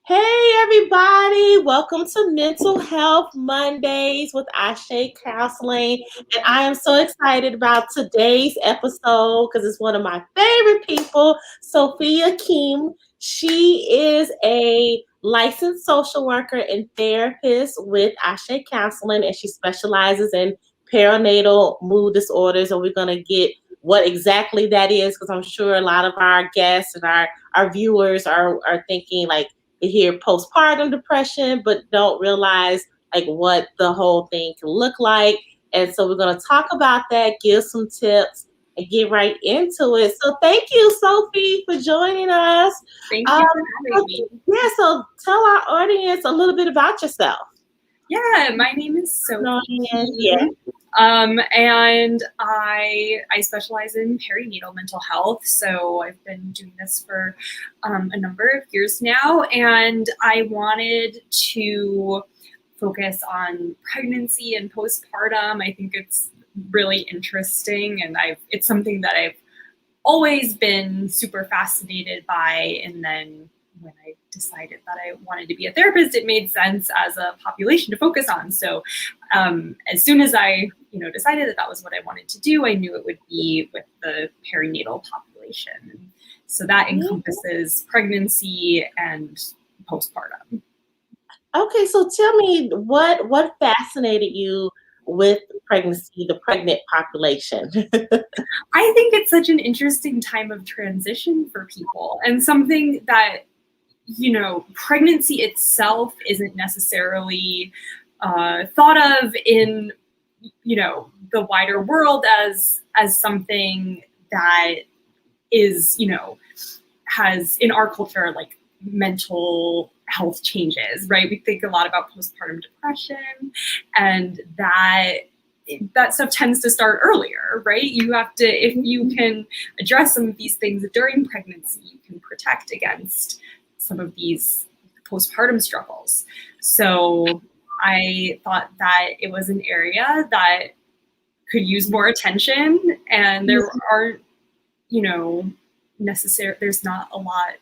Hey everybody, welcome to Mental Health Mondays with Ashe Counseling. And I am so excited about today's episode because it's one of my favorite people, Sophie Kihm. She is a licensed social worker and therapist with Ashe Counseling, and she specializes in perinatal mood disorders. And we're going to get what exactly that is because I'm sure a lot of our guests and our viewers are thinking like, hear postpartum depression, but don't realize like what the whole thing can look like. And so we're going to talk about that, give some tips, and get right into it. So thank you, Sophie, for joining us. Thank you for having me. Yeah, so tell our audience a little bit about yourself. Yeah, my name is Sophie Kihm. Yeah. And I specialize in perinatal mental health. So I've been doing this for a number of years now, and I wanted to focus on pregnancy and postpartum. I think it's really interesting, and it's something that I've always been super fascinated by. And then when I decided that I wanted to be a therapist, it made sense as a population to focus on. So as soon as I decided that was what I wanted to do, I knew it would be with the perinatal population. So that encompasses pregnancy and postpartum. Okay, so tell me what fascinated you with pregnancy, the pregnant population? I think it's such an interesting time of transition for people, and something that, pregnancy itself isn't necessarily thought of in, the wider world as something that is, has in our culture, like mental health changes, right? We think a lot about postpartum depression, and that stuff tends to start earlier, right? You have to, if you can address some of these things during pregnancy, you can protect against some of these postpartum struggles. So I thought that it was an area that could use more attention, and there aren't, there's not a lot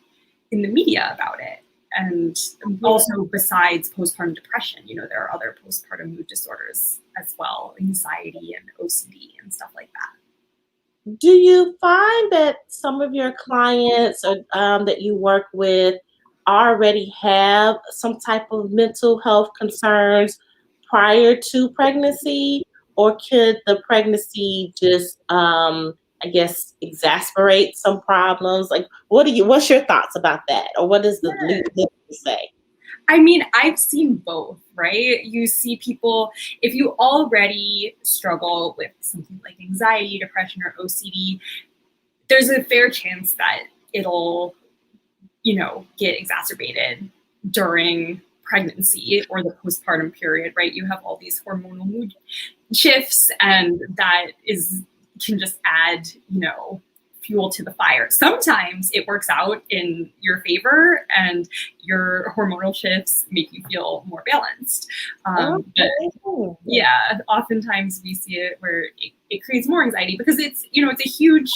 in the media about it. And also, besides postpartum depression, there are other postpartum mood disorders as well, anxiety and OCD and stuff like that. Do you find that some of your clients that you work with already have some type of mental health concerns prior to pregnancy, or could the pregnancy just, I guess, exasperate some problems? Like, what's your thoughts about that, or what does the literature say? I mean, I've seen both, right? You see people, if you already struggle with something like anxiety, depression, or OCD, there's a fair chance that it'll, get exacerbated during pregnancy or the postpartum period, right? You have all these hormonal mood shifts, and that can just add, fuel to the fire. Sometimes it works out in your favor and your hormonal shifts make you feel more balanced. But yeah, oftentimes we see it where it creates more anxiety because it's a huge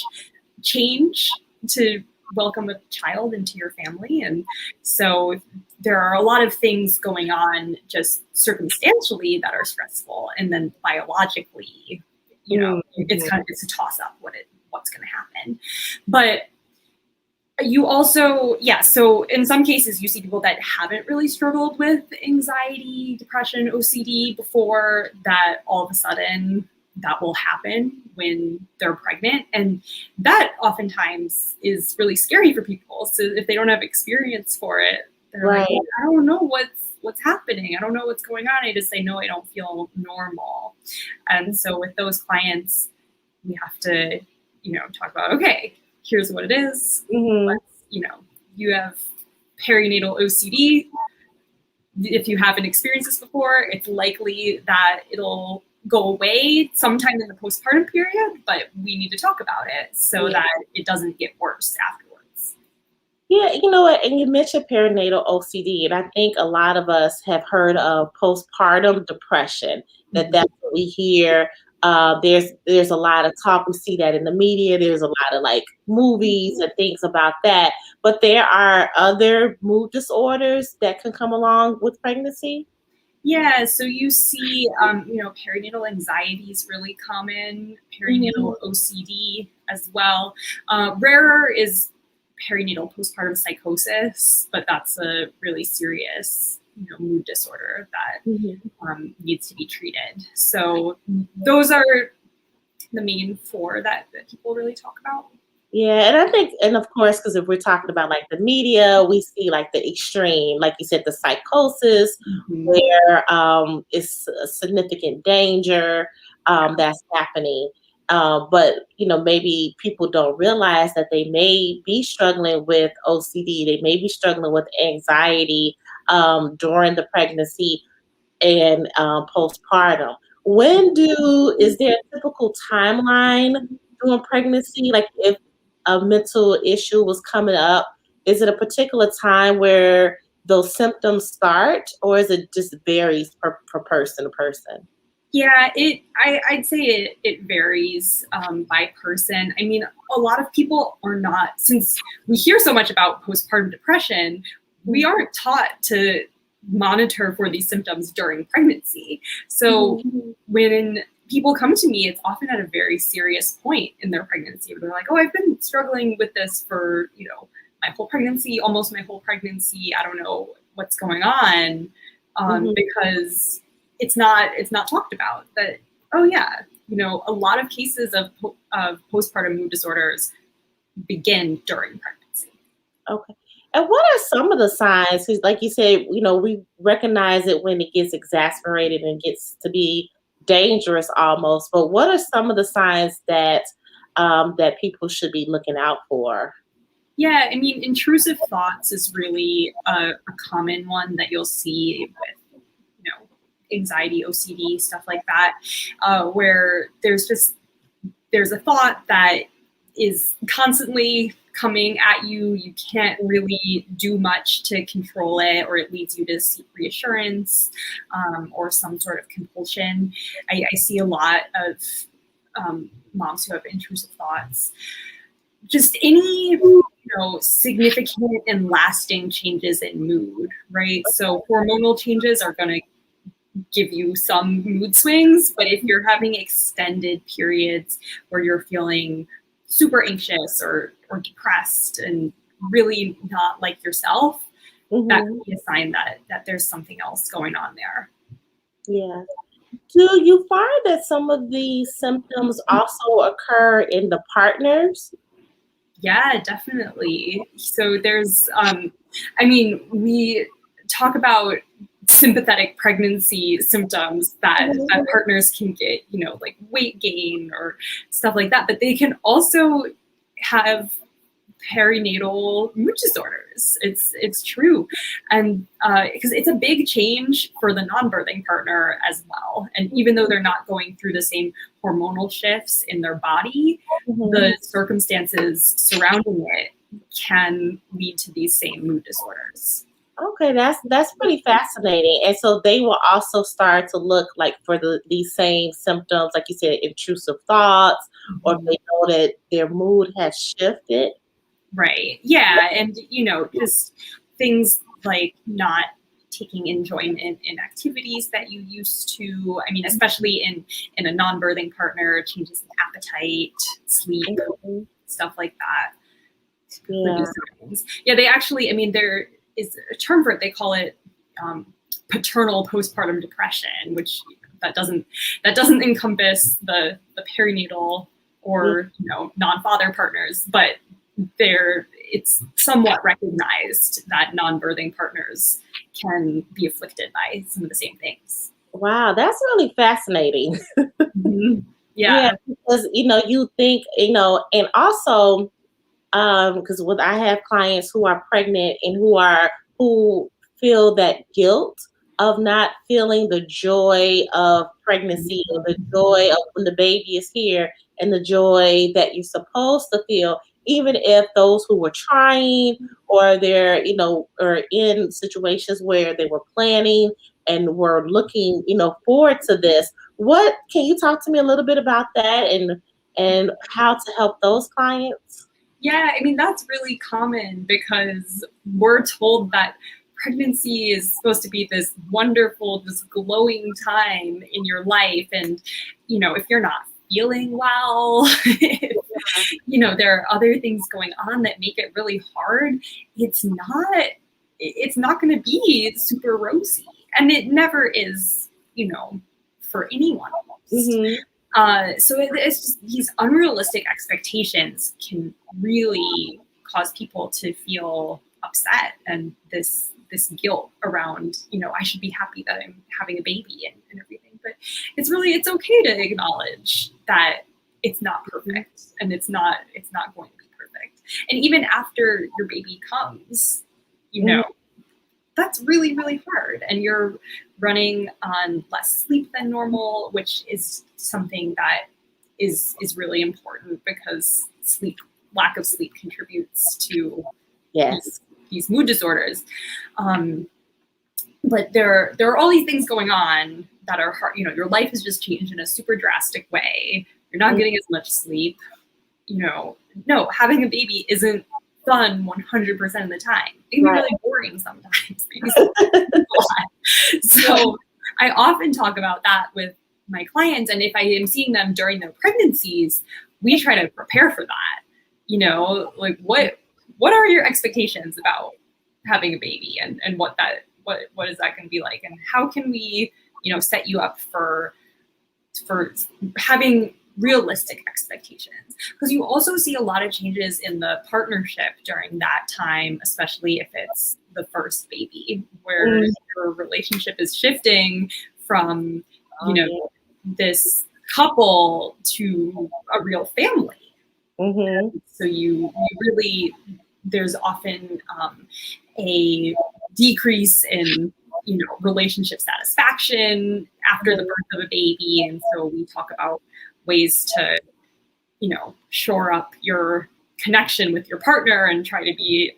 change to welcome a child into your family. And so there are a lot of things going on just circumstantially that are stressful. And then biologically, it's a toss up what's going to happen. But you also, so in some cases you see people that haven't really struggled with anxiety, depression, OCD before, that all of a sudden that will happen when they're pregnant. And that oftentimes is really scary for people. So if they don't have experience for it, they're like, I don't know what's happening. I don't know what's going on. I just say, no, I don't feel normal. And so with those clients, we have to, talk about, okay, here's what it is. You have perinatal OCD. If you haven't experienced this before, it's likely that it'll go away sometime in the postpartum period, but we need to talk about it so that it doesn't get worse afterwards. Yeah, you know what? And you mentioned perinatal OCD, and I think a lot of us have heard of postpartum depression. That's what we hear. There's a lot of talk. We see that in the media. There's a lot of like movies and things about that. but there are other mood disorders that can come along with pregnancy. Yeah, so you see, perinatal anxiety is really common, perinatal Mhm. OCD as well. Rarer is perinatal postpartum psychosis, but that's a really serious, mood disorder that Mhm. needs to be treated. So those are the main four that people really talk about. Yeah, and I think, and of course, because if we're talking about like the media, we see like the extreme, like you said, the psychosis, Mhm. where it's a significant danger that's happening. But maybe people don't realize that they may be struggling with OCD. They may be struggling with anxiety during the pregnancy and postpartum. Is there a typical timeline during pregnancy? Like if a mental issue was coming up, is it a particular time where those symptoms start, or is it just varies per person to person? Yeah, I'd say it varies by person. I mean, a lot of people are not, since we hear so much about postpartum depression, we aren't taught to monitor for these symptoms during pregnancy. So Mhm. when people come to me, it's often at a very serious point in their pregnancy where they're like, oh, I've been struggling with this for, my whole pregnancy, almost my whole pregnancy. I don't know what's going on, Mhm. because it's not talked about that. Oh yeah, a lot of cases of postpartum mood disorders begin during pregnancy. Okay. And what are some of the signs? 'Cause like you said, we recognize it when it gets exasperated and gets to be dangerous almost. But what are some of the signs that people should be looking out for? Yeah, I mean, intrusive thoughts is really a common one that you'll see with anxiety, OCD, stuff like that, where there's a thought that is constantly coming at you. You can't really do much to control it, or it leads you to seek reassurance, or some sort of compulsion. I see a lot of moms who have intrusive thoughts. Just any significant and lasting changes in mood, right? So hormonal changes are going to give you some mood swings, but if you're having extended periods where you're feeling super anxious or depressed and really not like yourself, that Hmm. could be a sign that there's something else going on there. Yeah. Do you find that some of these symptoms also occur in the partners? Yeah, definitely. So I mean, we talk about sympathetic pregnancy symptoms that Mhm. partners can get, like weight gain or stuff like that, but they can also have perinatal mood disorders. It's true, and because it's a big change for the non-birthing partner as well. And even though they're not going through the same hormonal shifts in their body, Mhm. the circumstances surrounding it can lead to these same mood disorders. Okay, that's pretty fascinating. And so they will also start to look like for these same symptoms, like you said, intrusive thoughts, or if Mhm. they know that their mood has shifted. Right. Yeah. And, just things like not taking enjoyment in activities that you used to. I mean, especially in a non-birthing partner, changes in appetite, sleep, Mhm. stuff like that could be Yeah. signs. Yeah, they actually, I mean, there is a term for it. They call it paternal postpartum depression, which that doesn't encompass the perinatal Yeah. or non-father partners, but it's somewhat recognized that non-birthing partners can be afflicted by some of the same things. Wow, that's really fascinating. Mhm. Yeah, Yeah. because you think, and also because when I have clients who are pregnant and who feel that guilt of not feeling the joy of pregnancy or the joy of when the baby is here and the joy that you're supposed to feel, even if those who were trying or they're, are in situations where they were planning and were looking, forward to this. What can you talk to me a little bit about that and how to help those clients? Yeah, I mean, that's really common because we're told that pregnancy is supposed to be this wonderful, this glowing time in your life. And, if you're not feeling well, if, there are other things going on that make it really hard, it's not going to be super rosy. And it never is, for anyone almost. Mm-hmm. So it's just these unrealistic expectations can really cause people to feel upset and this guilt around, I should be happy that I'm having a baby and everything. But it's okay to acknowledge that it's not perfect and it's not going to be perfect. And even after your baby comes, that's really, really hard. And you're running on less sleep than normal, which is something that is really important because lack of sleep contributes to these mood disorders. But there are all these things going on that are hard. Your life has just changed in a super drastic way. You're not getting as much sleep. No, having a baby isn't fun 100% of the time. It can be really boring sometimes. So I often talk about that with my clients, and if I am seeing them during their pregnancies, we try to prepare for that. Like what are your expectations about having a baby, and what is that going to be like, and how can we set you up for having realistic expectations, because you also see a lot of changes in the partnership during that time, especially if it's the first baby, where your relationship is shifting from this couple to a real family. So you really, there's often a decrease in relationship satisfaction after the birth of a baby, and so we talk about ways to shore up your connection with your partner and try to be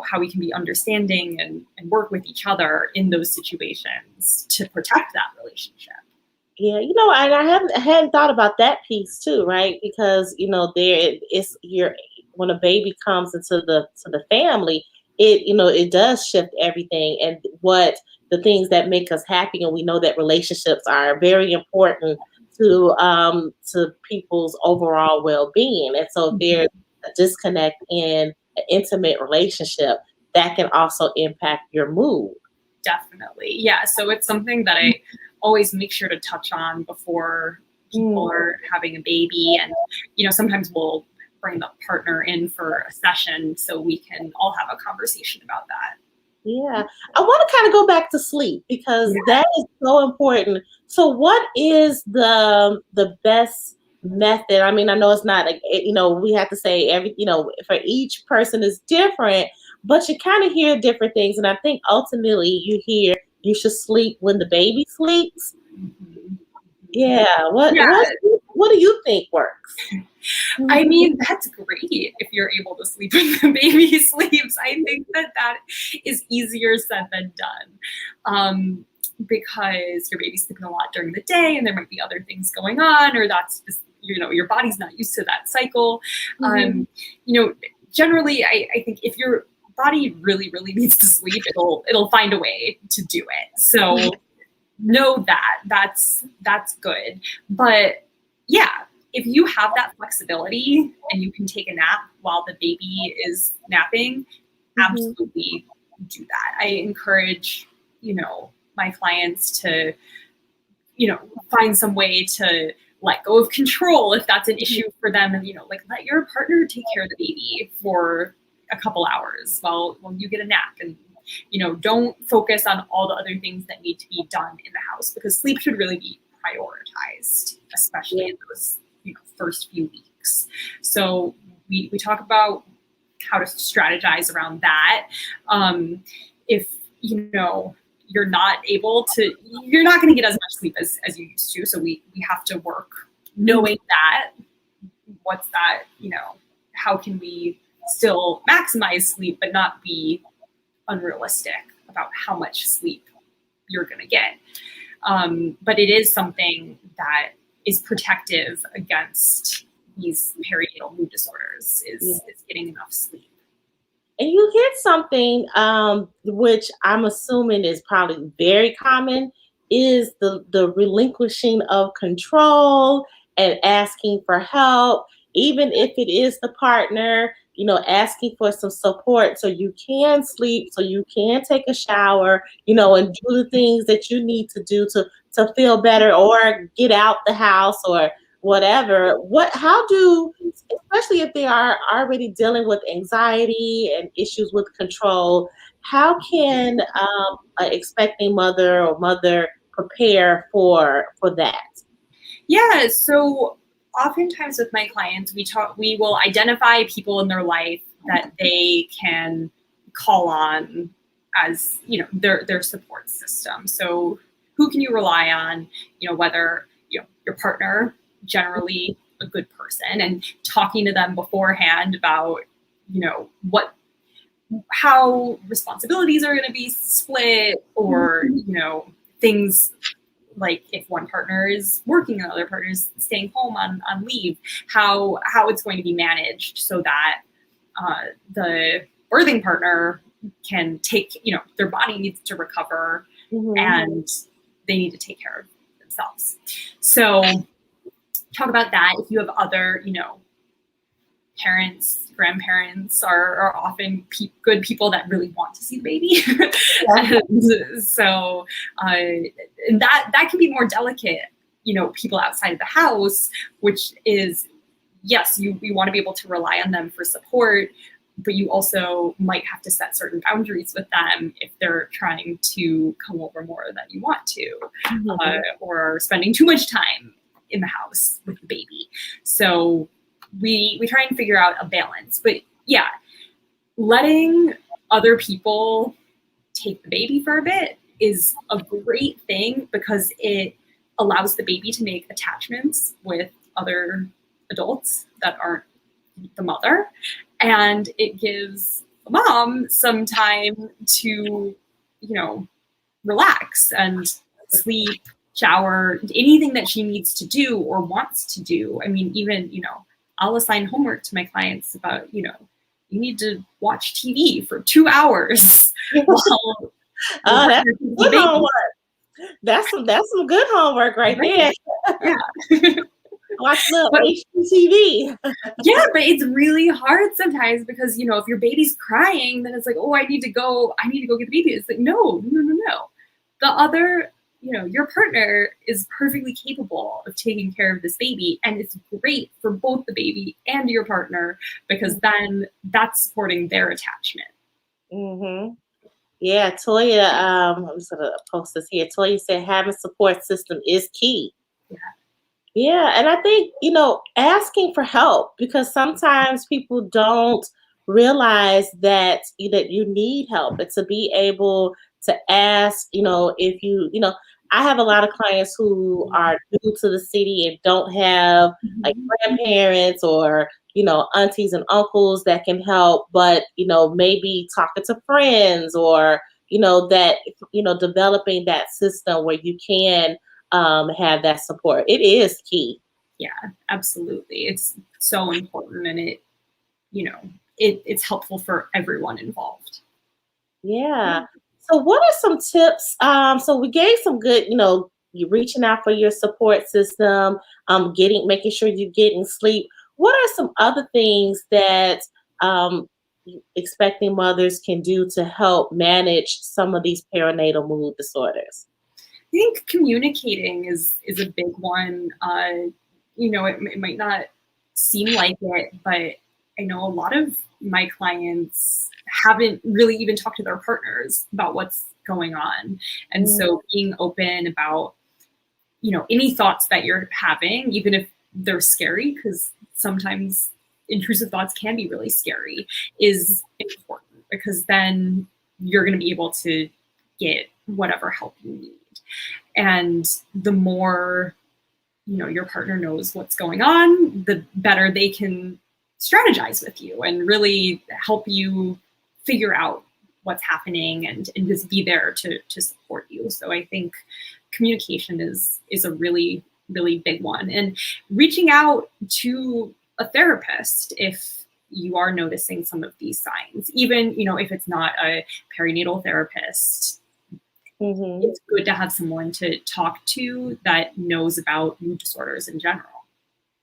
how we can be understanding and work with each other in those situations to protect that relationship. Yeah, and I hadn't thought about that piece too, right? Because there is when a baby comes into the family, it does shift everything, and what the things that make us happy, and we know that relationships are very important to people's overall well-being, and so if there's a disconnect in an intimate relationship, that can also impact your mood. Definitely, yeah. So it's something that I always make sure to touch on before people are having a baby, and sometimes we'll bring the partner in for a session so we can all have a conversation about that. Yeah, I want to kind of go back to sleep because that is so important. So, what is the best method? I mean, I know it's not, we have to say for each person is different, but you kind of hear different things, and I think ultimately you hear you should sleep when the baby sleeps. Yeah, what do you think works? I mean, that's great if you're able to sleep when the baby sleeps. I think that is easier said than done, because your baby's sleeping a lot during the day and there might be other things going on, or that's just, your body's not used to that cycle. Generally, I think if your body really, really needs to sleep, it'll find a way to do it. So know that's good. But yeah, if you have that flexibility and you can take a nap while the baby is napping, absolutely do that. I encourage, my clients to, find some way to let go of control if that's an issue for them, and, let your partner take care of the baby for a couple hours while you get a nap, and don't focus on all the other things that need to be done in the house, because sleep should really be prioritized, especially in those first few weeks. So we talk about how to strategize around that. If you're not going to get as much sleep as you used to, so we have to work knowing that. What's that? How can we still maximize sleep but not be unrealistic about how much sleep you're going to get? But it is something that is protective against these perinatal mood disorders is getting enough sleep. And you hit something, which I'm assuming is probably very common, is the relinquishing of control and asking for help, even if it is the partner, asking for some support so you can sleep, so you can take a shower, and do the things that you need to do to feel better or get out the house or whatever. How do, especially if they are already dealing with anxiety and issues with control, how can an expecting mother or mother prepare for that? Yeah, so oftentimes with my clients, we will identify people in their life that they can call on as, their support system. So who can you rely on, whether, your partner, generally a good person, and talking to them beforehand about, what how responsibilities are going to be split, or things like if one partner is working and the other partner is staying home on leave, how it's going to be managed so that the birthing partner can take, their body needs to recover, and they need to take care of themselves. So talk about that. If you have other, parents, grandparents are often good people that really want to see the baby. And so and that can be more delicate, people outside of the house, which is, yes, you want to be able to rely on them for support, but you also might have to set certain boundaries with them if they're trying to come over more than you want to, or spending too much time in the house with the baby. So we try and figure out a balance. But yeah, letting other people take the baby for a bit is a great thing, because it allows the baby to make attachments with other adults that aren't the mother, and it gives the mom some time to, relax and sleep, shower, anything that she needs to do or wants to do. I mean, even, I'll assign homework to my clients about, you need to watch TV for 2 hours while That's good homework. That's some good homework right there. Yeah. Watch little HGTV. Yeah, but it's really hard sometimes because, if your baby's crying, then it's like, oh, I need to go get the baby. It's like, no. The other, your partner is perfectly capable of taking care of this baby, and it's great for both the baby and your partner, because then that's supporting their attachment. Yeah, Toya, I'm just gonna post this here. Toya said having support system is key. Yeah, and I think, asking for help, because sometimes people don't realize that you need help, and to be able to ask, if I have a lot of clients who are new to the city and don't have like grandparents or, aunties and uncles that can help, but, maybe talking to friends or, that, developing that system where you can have that support. It is key. Yeah, absolutely. It's so important, and it's helpful for everyone involved. Yeah. So what are some tips? So we gave some good, you reaching out for your support system, making sure you're getting sleep. What are some other things that expecting mothers can do to help manage some of these perinatal mood disorders? I think communicating is a big one. It might not seem like it, but I know a lot of my clients haven't really even talked to their partners about what's going on. And so being open about, any thoughts that you're having, even if they're scary, because sometimes intrusive thoughts can be really scary, is important, because then you're going to be able to get whatever help you need. And the more, your partner knows what's going on, the better they can strategize with you and really help you figure out what's happening, and just be there to support you. So I think communication is a really, really big one. And reaching out to a therapist if you are noticing some of these signs. Even, if it's not a perinatal therapist, Mm-hmm. it's good to have someone to talk to that knows about mood disorders in general.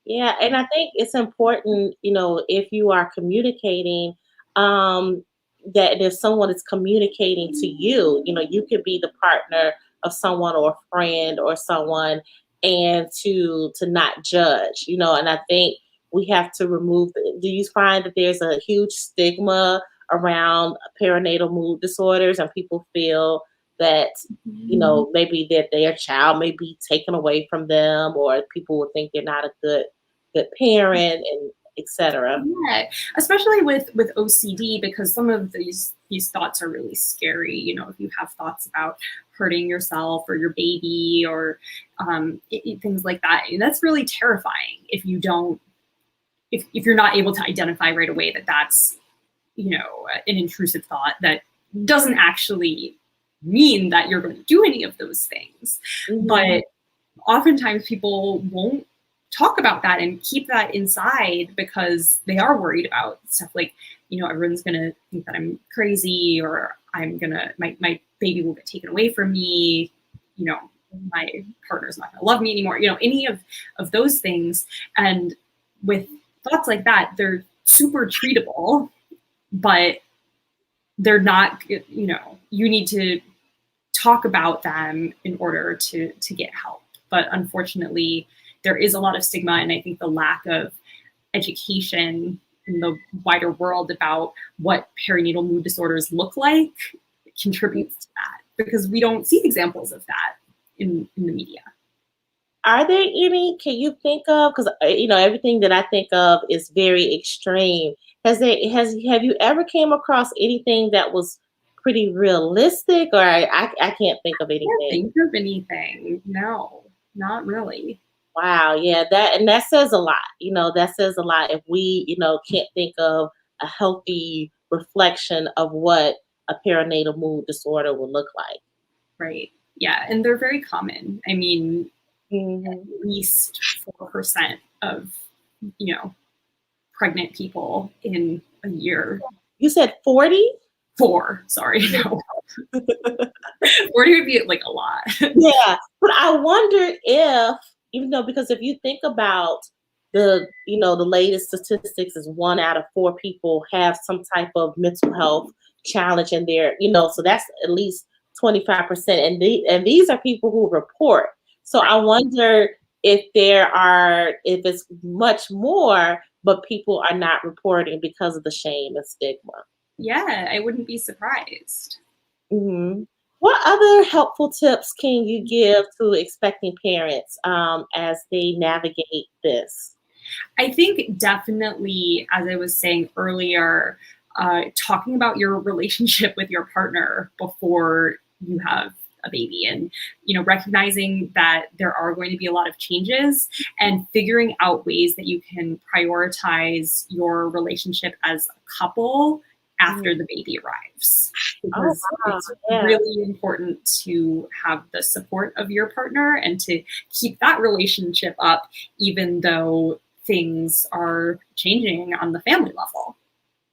Yeah, and I think it's important, if you are communicating, um, that if someone is communicating to you, you could be the partner of someone or a friend or someone, and to not judge, and I think we have to remove do you find that there's a huge stigma around perinatal mood disorders and people feel that maybe that their child may be taken away from them, or people will think they're not a good parent, and etc. Yeah, especially with OCD, because some of these thoughts are really scary. If you have thoughts about hurting yourself or your baby or things like that, and that's really terrifying if you don't if you're not able to identify right away that that's an intrusive thought that doesn't actually mean that you're going to do any of those things. Mm-hmm. But oftentimes people won't talk about that and keep that inside because they are worried about stuff like, everyone's going to think that I'm crazy, or my baby will get taken away from me. My partner's not going to love me anymore, any of those things. And with thoughts like that, they're super treatable, but they're not, you need to talk about them in order to get help. But unfortunately, there is a lot of stigma, and I think the lack of education in the wider world about what perinatal mood disorders look like contributes to that, because we don't see examples of that in the media. Are there any can you think of, because everything that I think of is very extreme. Have you ever came across anything that was pretty realistic, or I can't think of I can't anything? think of anything. No, not really. Wow, yeah, that says a lot. That says a lot if we, can't think of a healthy reflection of what a perinatal mood disorder would look like. Right. Yeah, and they're very common. I mean, Hmm. at least 4% of, pregnant people in a year. You said 40? Four, sorry, no. 40 would be like a lot. Yeah, but I wonder if, because if you think about the latest statistics is 1 out of 4 people have some type of mental health challenge in their, so that's at least 25%. And these are people who report. So Right. I wonder if it's much more, but people are not reporting because of the shame and stigma. Yeah, I wouldn't be surprised. Mhm. What other helpful tips can you give to expecting parents as they navigate this? I think definitely, as I was saying earlier, talking about your relationship with your partner before you have a baby, and recognizing that there are going to be a lot of changes, and figuring out ways that you can prioritize your relationship as a couple Mhm. after the baby arrives, Oh, because wow. it's Yeah. really important to have the support of your partner and to keep that relationship up even though things are changing on the family level.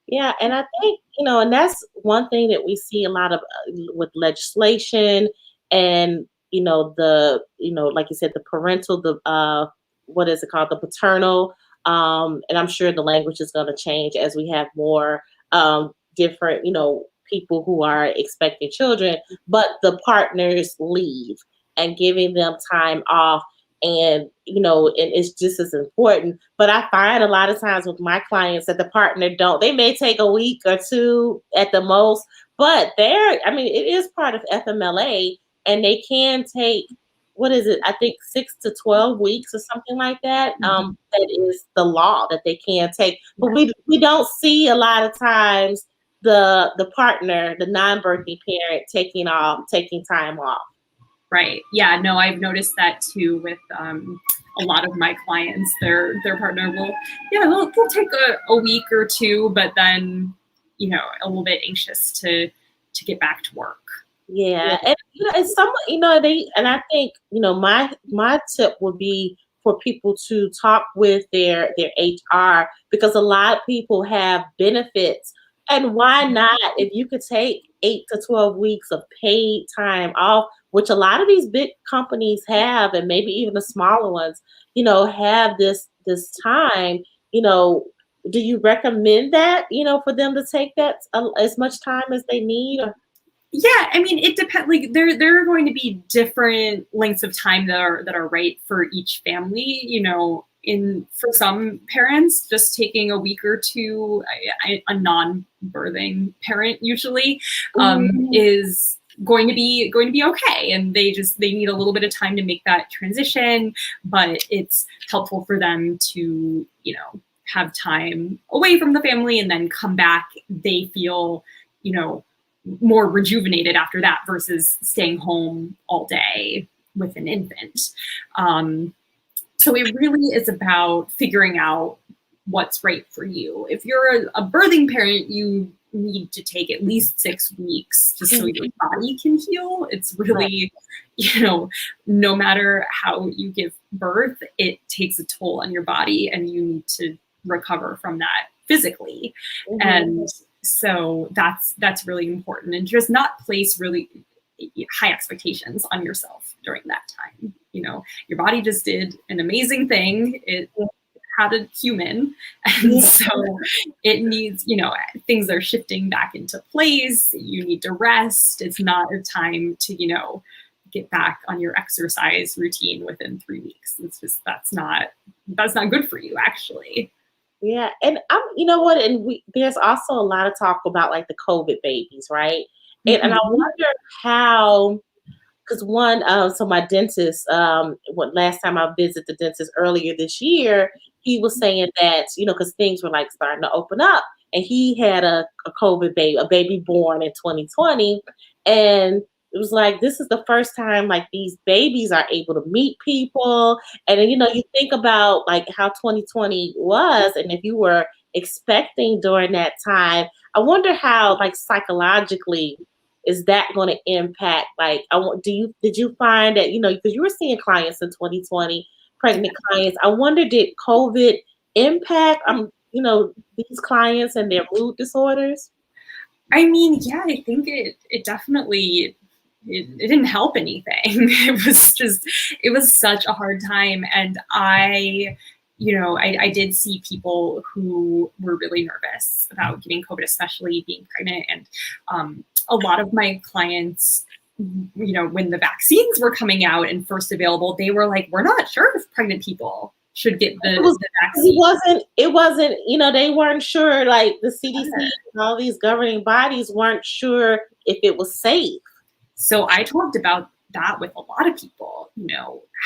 Yeah, and I think, and that's one thing that we see a lot of with legislation, and, like you said, the parental, what is it called? The paternal. And I'm sure the language is going to change as we have more different, people who are expecting children, but the partners leave and giving them time off. And and it's just as important, but I find a lot of times with my clients that the partner don't, they may take a week or two at the most, but it is part of FMLA, and they can take, what is it, I think 6 to 12 weeks or something like that. Mhm. That is the law that they can take, but Yeah. we don't see a lot of times the partner, the non-birthing parent, taking time off. Right. Yeah. No, I've noticed that too with a lot of my clients. Their partner will, yeah, they'll take a week or two, but then, a little bit anxious to get back to work. Yeah, and it's someone, they, and I think, my tip would be for people to talk with their HR, because a lot of people have benefits. And why not, if you could take 8 to 12 weeks of paid time off, which a lot of these big companies have, and maybe even the smaller ones, have this time, you know, do you recommend that, for them to take that as much time as they need? Or, Yeah, I mean, it depends. Like there are going to be different lengths of time that are right for each family. For some parents, just taking a week or two, a non-birthing parent usually Mhm. is going to be okay, and they need a little bit of time to make that transition. But it's helpful for them to have time away from the family and then come back. They feel you know more rejuvenated after that versus staying home all day with an infant. So it really is about figuring out what's right for you. If you're a birthing parent, you need to take at least 6 weeks just so your body can heal. It's Right. really, no matter how you give birth, it takes a toll on your body and you need to recover from that physically. Mhm. And so that's really important, and just not place really high expectations on yourself during that time. Your body just did an amazing thing. It had a human, and Yeah. so it needs, things are shifting back into place. You need to rest. It's not a time to, get back on your exercise routine within 3 weeks. It's just that's not good for you, actually. Yeah, and you know what? And there's also a lot of talk about like the COVID babies, right? And I Mm-hmm. wonder how, because one, so my dentist, what last time I visited the dentist earlier this year, he was saying that, because things were like starting to open up, and he had a COVID baby, a baby born in 2020, and it was like this is the first time like these babies are able to meet people, and then you think about like how 2020 was, and if you were expecting during that time, I wonder how like psychologically is that going to impact, like I want do you did you find that because you were seeing clients in 2020, pregnant clients, I wonder, did COVID impact these clients and their mood disorders? I mean, yeah, I think it definitely it didn't help anything. It was such a hard time, and I did see people who were really nervous about getting COVID, especially being pregnant, and a lot of my clients. When the vaccines were coming out and first available, they were like, "We're not sure if pregnant people should get It was the it vaccine." wasn't it wasn't, they weren't sure, like the Yeah. CDC and all these governing bodies weren't sure if it was safe. So I talked about that with a lot of people.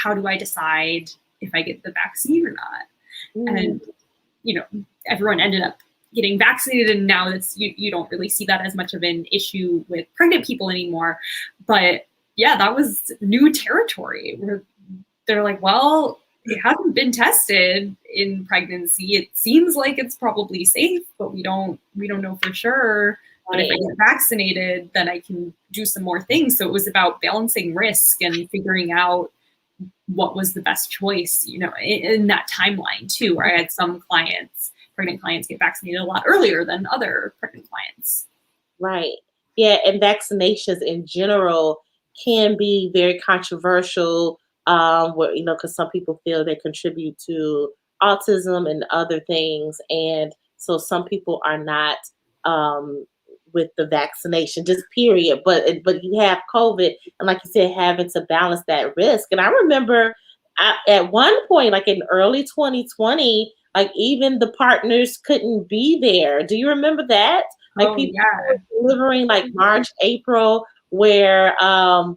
How do I decide if I get the vaccine or not? Mm, And everyone ended up getting vaccinated, and now you don't really see that as much of an issue with pregnant people anymore. But yeah, that was new territory where they're like, well, it hasn't been tested in pregnancy. It seems like it's probably safe, but we don't know for sure. But if I right. get vaccinated, then I can do some more things. So it was about balancing risk and figuring out what was the best choice, in that timeline too, where I had some clients, pregnant clients, get vaccinated a lot earlier than other pregnant clients. Right. Yeah, and vaccinations in general can be very controversial, where, because some people feel they contribute to autism and other things. And so some people are not um, with the vaccination, just period. But you have COVID, and like you said, having to balance that risk. And I remember at one point, like in early 2020, like even the partners couldn't be there. Do you remember that? Like Oh people yeah. delivering like March, April, where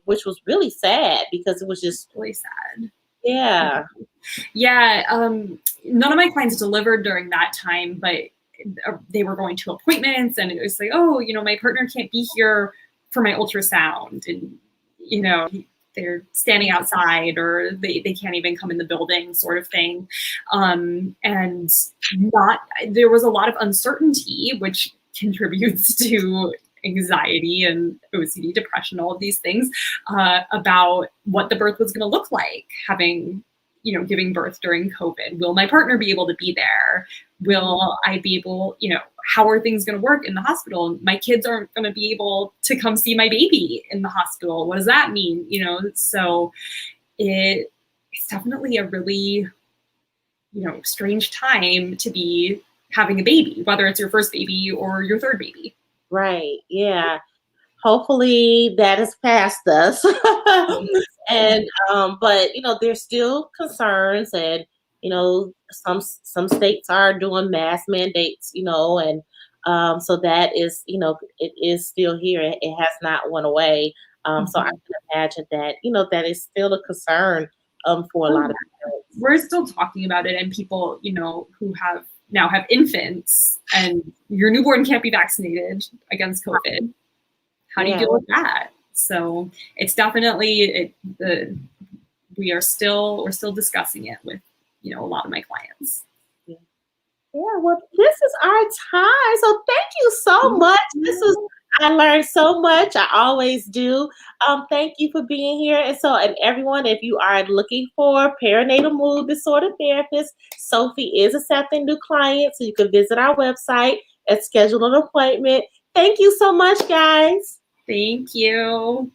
which was really sad because it was just Really sad. yeah. Yeah, none of my clients delivered during that time, but they were going to appointments, and it was like, oh, my partner can't be here for my ultrasound, and they're standing outside, or they can't even come in the building, sort of thing. And not there was a lot of uncertainty, which contributes to anxiety and OCD, depression, all of these things, about what the birth was going to look like, having giving birth during COVID? Will my partner be able to be there? Will I be able, how are things going to work in the hospital? My kids aren't going to be able to come see my baby in the hospital. What does that mean? So it's definitely a really, strange time to be having a baby, whether it's your first baby or your third baby. Right. Yeah. Hopefully that is past us. And but there's still concerns, and some states are doing mask mandates, and so that is, it is still here. It has not went away. So I can imagine that, that is still a concern for a lot of parents. We're still talking about it, and people, who now have infants, and your newborn can't be vaccinated against COVID. How do you deal with that? So it's definitely we're still discussing it with a lot of my clients. Yeah, well, this is our time. So thank you so much. I learned so much. I always do. Thank you for being here. And everyone, if you are looking for perinatal mood disorder therapist, Sophie is accepting new clients. So you can visit our website and schedule an appointment. Thank you so much, guys. Thank you.